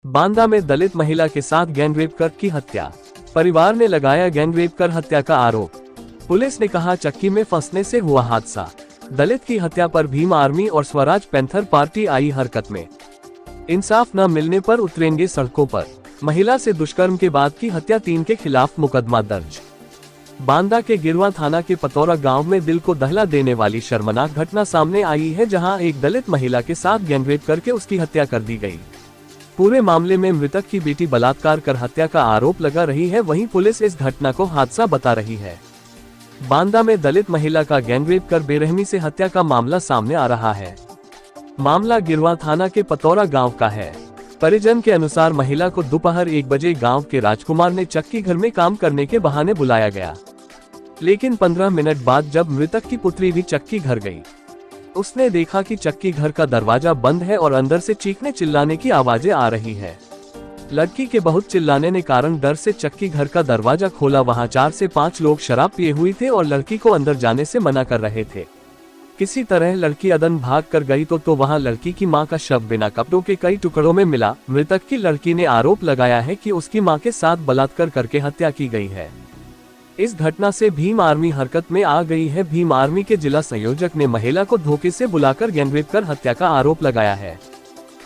बांदा में दलित महिला के साथ गैंगरेप कर की हत्या। परिवार ने लगाया गैंगरेप कर हत्या का आरोप। पुलिस ने कहा चक्की में फंसने से हुआ हादसा। दलित की हत्या पर भीम आर्मी और स्वराज पैंथर पार्टी आई हरकत में। इंसाफ न मिलने पर उतरेंगे सड़कों पर। महिला से दुष्कर्म के बाद की हत्या, 3 के खिलाफ मुकदमा दर्ज। बांदा के गिरवा थाना के पतौरा गांव में दिल को दहला देने वाली शर्मनाक घटना सामने आई है, जहां एक दलित महिला के साथ गैंगरेप करके उसकी हत्या कर दी गई। पूरे मामले में मृतक की बेटी बलात्कार कर हत्या का आरोप लगा रही है। वहीं पुलिस इस घटना को हादसा बता रही है। बांदा में दलित महिला का गैंगरेप कर बेरहमी से हत्या का मामला सामने आ रहा है। मामला गिरवा थाना के पतौरा गांव का है। परिजन के अनुसार महिला को दोपहर 1 बजे गांव के राजकुमार ने चक्की घर में काम करने के बहाने बुलाया गया, लेकिन 15 मिनट बाद जब मृतक की पुत्री भी चक्की घर गई, उसने देखा कि चक्की घर का दरवाजा बंद है और अंदर से चीखने चिल्लाने की आवाजें आ रही है। लड़की के बहुत चिल्लाने ने कारण डर से चक्की घर का दरवाजा खोला। वहां 4 से 5 लोग शराब पिए हुए थे और लड़की को अंदर जाने से मना कर रहे थे। किसी तरह लड़की अदन भाग कर गई तो वहां लड़की की मां का शव बिना कपड़ों के कई टुकड़ों में मिला। मृतक की लड़की ने आरोप लगाया है कि उसकी मां के साथ बलात्कार करके हत्या की गई है। इस घटना से भीम आर्मी हरकत में आ गई है। भीम आर्मी के जिला संयोजक ने महिला को धोखे से बुलाकर गैंगरेप कर हत्या का आरोप लगाया है।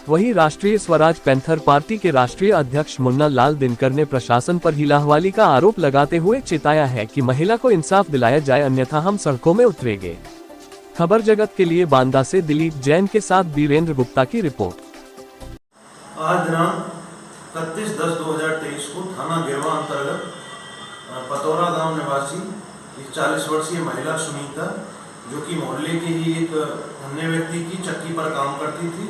वहीं राष्ट्रीय स्वराज पैंथर पार्टी के राष्ट्रीय अध्यक्ष मुन्ना लाल दिनकर ने प्रशासन पर हिलाहवाली का आरोप लगाते हुए चेताया है कि महिला को इंसाफ दिलाया जाए, अन्यथा हम सड़कों में उतरेंगे। खबर जगत के लिए बांदा से दिलीप जैन के साथ वीरेंद्र गुप्ता की रिपोर्ट। आज दिनांक 31/10/2023 को थाना गिरवा अंतर्गत पतौरा गांव निवासी 40 वर्षीय महिला सुनीता, जो कि मोहल्ले के ही एक अन्य व्यक्ति की चक्की पर काम करती थी,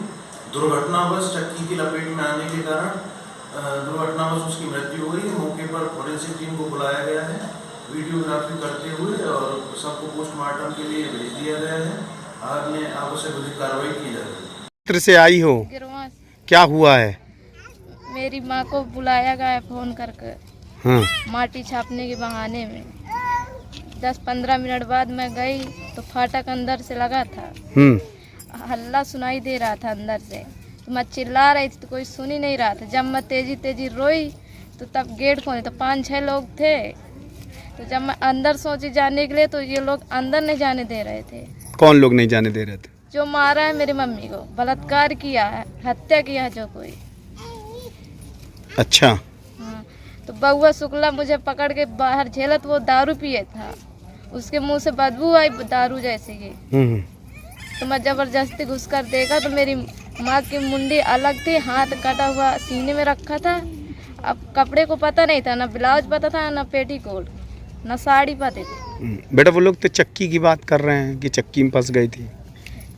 दुर्घटनावश चक्की की लपेट में आने के कारण दुर्घटनावश उसकी मृत्यु हो गई। मौके पर फोरेंसिक टीम को बुलाया गया है, वीडियोग्राफी करते हुए, और सबको पोस्टमार्टम के लिए भेज दिया गया है। आज में आवश्यक विधिक कार्रवाई की जा रही है। से आई हो, क्या हुआ है? मेरी माँ को बुलाया गया है फोन करके, माटी छापने के बहाने में। 10-15 मिनट बाद मैं गई तो फाटक अंदर से लगा था, हल्ला सुनाई दे रहा था अंदर से, तो मैं चिल्ला रही थी तो कोई सुन ही नहीं रहा था। जब मैं तेजी तेजी रोई तो तब गेट खोले तो 5-6 लोग थे। तो जब मैं अंदर सोची जाने के लिए तो ये लोग अंदर नहीं जाने दे रहे थे। कौन लोग नहीं जाने दे रहे थे? जो मारा है मेरी मम्मी को, बलात्कार किया है, हत्या किया है जो कोई। अच्छा। हाँ, तो बउआ शुक्ला मुझे पकड़ के बाहर झेलत, वो दारू पिए था, उसके मुंह से बदबू आई दारू जैसी की। तो मैं जबरदस्ती घुसकर देखा तो मेरी माँ की मुंडी अलग थी, हाथ कटा हुआ सीने में रखा था। अब कपड़े को पता नहीं था, ना ब्लाउज पता था, ना पेटीकोट, ना साड़ी पता थी। बेटा वो लोग तो चक्की की बात कर रहे हैं कि चक्की में फंस गई थी।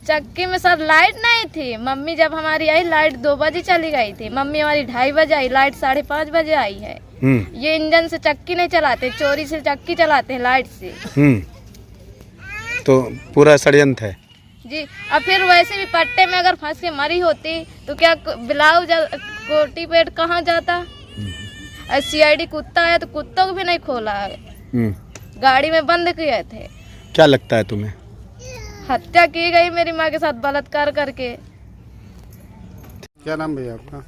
चक्की में सर लाइट नहीं थी। मम्मी जब हमारी आई लाइट 2 बजे चली गई थी। मम्मी हमारी 2:30 बजे आई, लाइट 5:30 बजे आई है। ये इंजन से चक्की नहीं चलाते, चोरी से चक्की चलाते हैं लाइट से। तो पूरा षड्यंत्र है जी। अब फिर वैसे भी पट्टे में अगर फंस के मरी होती तो क्या ब्लाउज कोटी पेट कहाँ जाता? CID कुत्ता है तो कुत्तों को भी नहीं खोला, गाड़ी में बंद किए थे। क्या लगता है तुम्हें? हत्या की गई मेरी माँ के साथ बलात्कार करके। क्या नाम भैया आपका?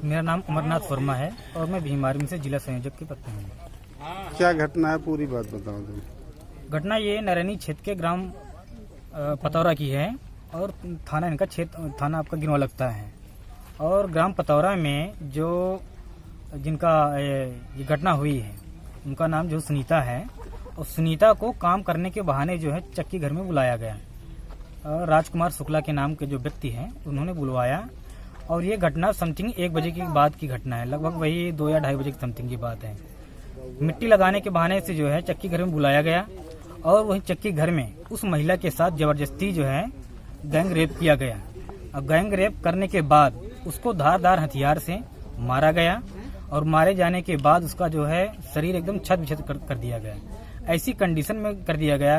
मेरा नाम अमरनाथ वर्मा है और मैं भीम आर्मी से जिला संयोजक की पत्नी हूँ। क्या घटना है, पूरी बात बताओ तुम। घटना ये नरैनी क्षेत्र के ग्राम पतौरा की है और थाना इनका क्षेत्र, थाना आपका गिरवा लगता है। और ग्राम पतौरा में जो जिनका ये घटना हुई है उनका नाम जो सुनीता है, और सुनीता को काम करने के बहाने जो है चक्की घर में बुलाया गया। राजकुमार शुक्ला के नाम के जो व्यक्ति हैं उन्होंने बुलवाया, और ये घटना समथिंग 1 बजे की बाद की घटना है, लगभग वही 2 या 2:30 बजे की समथिंग की बात है। मिट्टी लगाने के बहाने से जो है चक्की घर में बुलाया गया, और वही चक्की घर में उस महिला के साथ जबरदस्ती जो है गैंग रेप किया गया। और गैंग रेप करने के बाद उसको धारदार हथियार से मारा गया, और मारे जाने के बाद उसका जो है शरीर एकदम छत बिछत कर दिया गया। ऐसी कंडीशन में कर दिया गया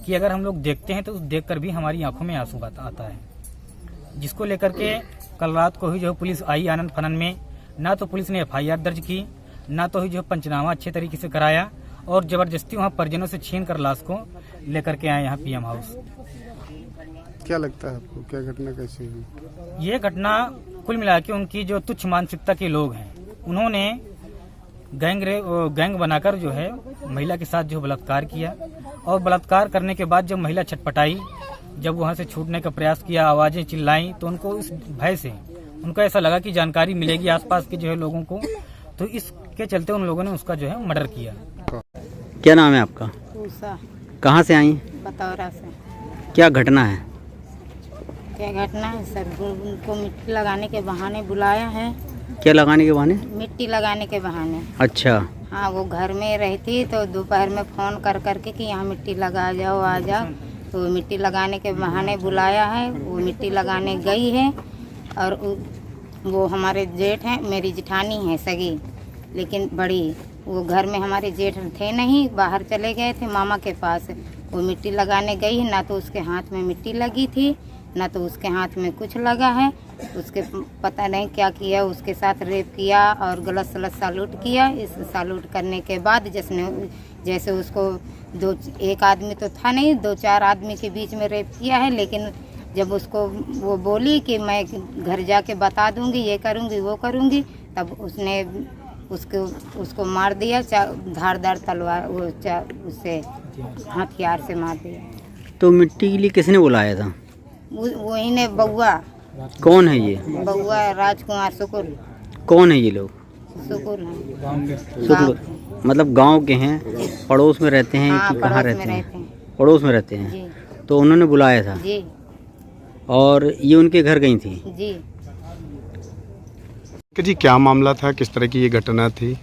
कि अगर हम लोग देखते हैं तो देखकर भी हमारी आंखों में आंसू आता है। जिसको लेकर के कल रात को ही जो पुलिस आई आनंद फनन में, ना तो पुलिस ने FIR दर्ज की, ना तो ही जो पंचनामा अच्छे तरीके से कराया, और जबरदस्ती वहाँ परिजनों से छीन कर लाश को लेकर के आए यहाँ पीएम हाउस। क्या लगता है आपको, क्या घटना कैसे हुई? ये घटना कुल मिला के उनकी जो तुच्छ मानसिकता के लोग हैं, उन्होंने गैंग बनाकर जो है महिला के साथ जो बलात्कार किया, और बलात्कार करने के बाद जब महिला छटपटाई, जब वहां से छूटने का प्रयास किया, आवाजें चिल्लाई, तो उनको इस भय से उनको ऐसा लगा कि जानकारी मिलेगी आसपास के जो है लोगों को, तो इसके चलते उन लोगों ने उसका जो है मर्डर किया। क्या नाम है आपका? उषा, कहाँ से आई? पतौरा से। क्या घटना है? क्या घटना है सर, उनको मिट्टी लगाने के बहाने बुलाया है। क्या लगाने के बहाने? मिट्टी लगाने के बहाने। अच्छा। हाँ, वो घर में रहती तो दोपहर में फ़ोन कर करके कि यहाँ मिट्टी लगा जाओ, आ जाओ, तो मिट्टी लगाने के बहाने बुलाया है। वो मिट्टी लगाने गई है, और वो हमारे जेठ हैं, मेरी जिठानी है सगी, लेकिन बड़ी, वो घर में हमारे जेठ थे नहीं, बाहर चले गए थे मामा के पास। वो मिट्टी लगाने गई है, ना तो उसके हाथ में मिट्टी लगी थी, ना तो उसके हाथ में कुछ लगा है। उसके पता नहीं क्या किया, उसके साथ रेप किया और गलत सलत सालूट किया। इस सालूट करने के बाद जैसे उसको एक आदमी तो था नहीं, 2-4 आदमी के बीच में रेप किया है। लेकिन जब उसको वो बोली कि मैं घर जाके बता दूंगी, ये करूंगी वो करूंगी, तब उसने उसको मार दिया, धारदार तलवार उससे हथियार से मार दिया। तो मिट्टी के लिए किसने बुलाया था? वही ने, बउआ। कौन है ये? बउआ राजकुमार शुक्ल। कौन है ये लोग? शुक्ल है। शुक्ल मतलब गांव के हैं? पड़ोस में रहते हैं हाँ, कि कहाँ रहते हैं? पड़ोस में रहते हैं। जी। तो उन्होंने बुलाया था जी। और ये उनके घर गई थी? जी। जी, क्या मामला था, किस तरह की ये घटना थी?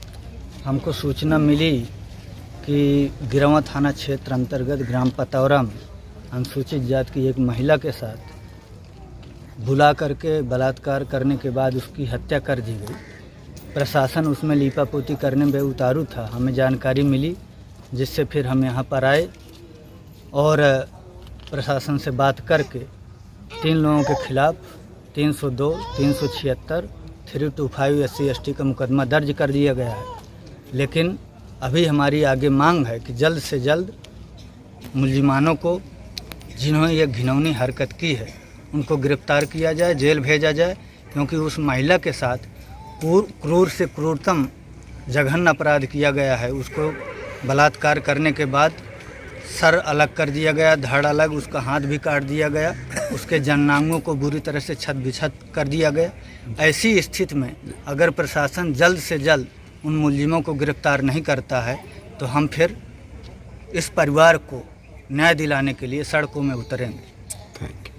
हमको सूचना मिली कि गिरवा थाना क्षेत्र अंतर्गत ग्राम पतौरा में अनुसूचित जाति की एक महिला के साथ बुला करके बलात्कार करने के बाद उसकी हत्या कर दी गई। प्रशासन उसमें लीपापोती करने में उतारू था। हमें जानकारी मिली, जिससे फिर हम यहाँ पर आए और प्रशासन से बात करके 3 लोगों के खिलाफ 302, 376, 325 SC/ST का मुकदमा दर्ज कर दिया गया है। लेकिन अभी हमारी आगे मांग है कि जल्द से जल्द मुलजिमानों को, जिन्होंने ये घिनौनी हरकत की है, उनको गिरफ्तार किया जाए, जेल भेजा जाए, क्योंकि उस महिला के साथ क्रूर से क्रूरतम जघन्य अपराध किया गया है। उसको बलात्कार करने के बाद सर अलग कर दिया गया, धड़ अलग, उसका हाथ भी काट दिया गया, उसके जननांगों को बुरी तरह से छत बिछत कर दिया गया। ऐसी स्थिति में अगर प्रशासन जल्द से जल्द उन मुलजिमों को गिरफ्तार नहीं करता है, तो हम फिर इस परिवार को न्याय दिलाने के लिए सड़कों में उतरेंगे। Thank you.